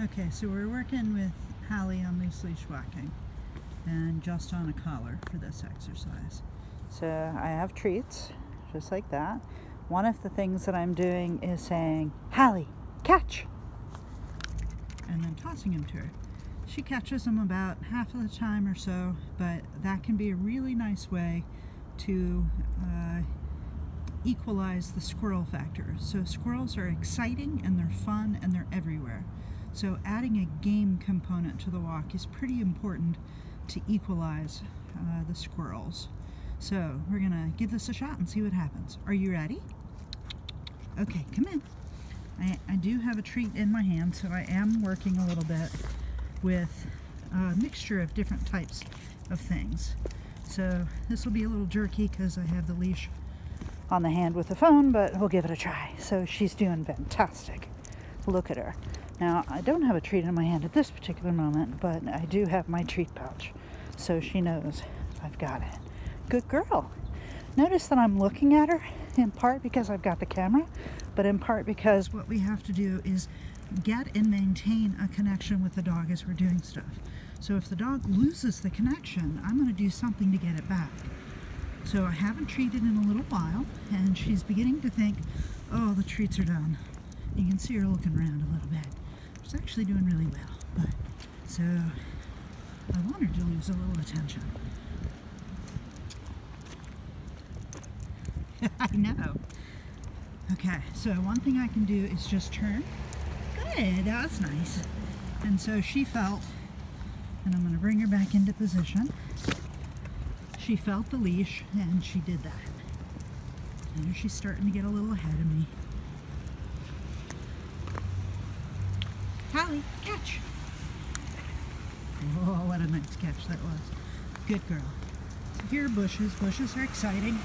Okay, so we're working with Halley on loose leash walking and just on a collar for this exercise. So I have treats, just like that. One of the things that I'm doing is saying, Halley, catch! And then tossing him to her. She catches them about half of the time or so, but that can be a really nice way to equalize the squirrel factor. So squirrels are exciting and they're fun and they're everywhere. So adding a game component to the walk is pretty important to equalize the squirrels. So we're gonna give this a shot and see what happens. Are you ready? Okay, come in. I do have a treat in my hand, so I am working a little bit with a mixture of different types of things. So this will be a little jerky because I have the leash on the hand with the phone, but we'll give it a try. So she's doing fantastic. Look at her. Now, I don't have a treat in my hand at this particular moment, but I do have my treat pouch, so she knows I've got it. Good girl. Notice that I'm looking at her, in part because I've got the camera, but in part because what we have to do is get and maintain a connection with the dog as we're doing stuff. So if the dog loses the connection, I'm going to do something to get it back. So I haven't treated in a little while, and she's beginning to think, oh, the treats are done. You can see her looking around a little bit. She's actually doing really well, but so I want her to lose a little attention. I know. Okay, so one thing I can do is just turn. Good, that was nice. And so she felt, and I'm going to bring her back into position. She felt the leash, and she did that. And she's starting to get a little ahead of me. Halley, catch! Oh, what a nice catch that was. Good girl. So here are bushes. Bushes are exciting.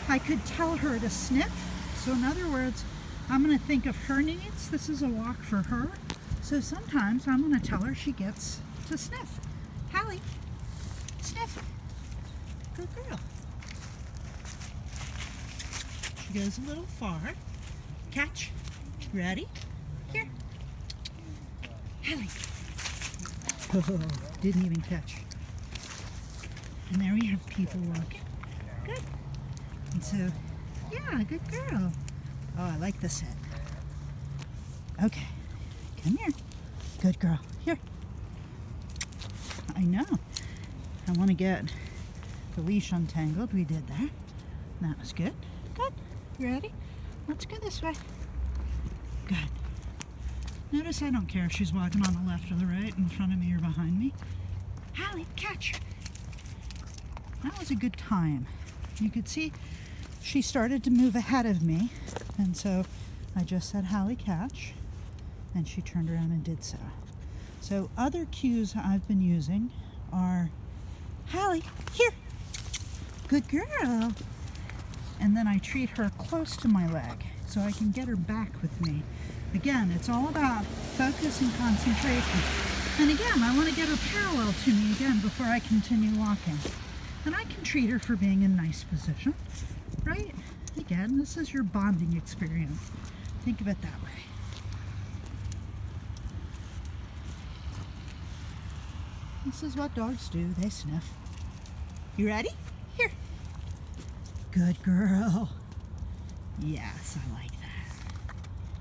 I could tell her to sniff. So in other words, I'm going to think of her needs. This is a walk for her. So sometimes I'm going to tell her she gets to sniff. Halley, sniff. Good girl. She goes a little far. Catch. Ready? Here. Halley. Oh, didn't even catch. And there we have people walking. Good. And so, yeah, good girl. Oh, I like the set. Okay, come here. Good girl. Here. I know. I want to get the leash untangled. We did that. That was good. Good. You ready? Let's go this way. Good. Notice I don't care if she's walking on the left or the right, in front of me or behind me. Halley, catch! That was a good time. You could see she started to move ahead of me, and so I just said, Halley, catch, and she turned around and did so. So other cues I've been using are, Halley, here, good girl. And then I treat her close to my leg so I can get her back with me. Again, it's all about focus and concentration. And again, I want to get her parallel to me again before I continue walking. And I can treat her for being in a nice position, right? Again, this is your bonding experience. Think of it that way. This is what dogs do. They sniff. You ready? Here. Good girl. Yes, I like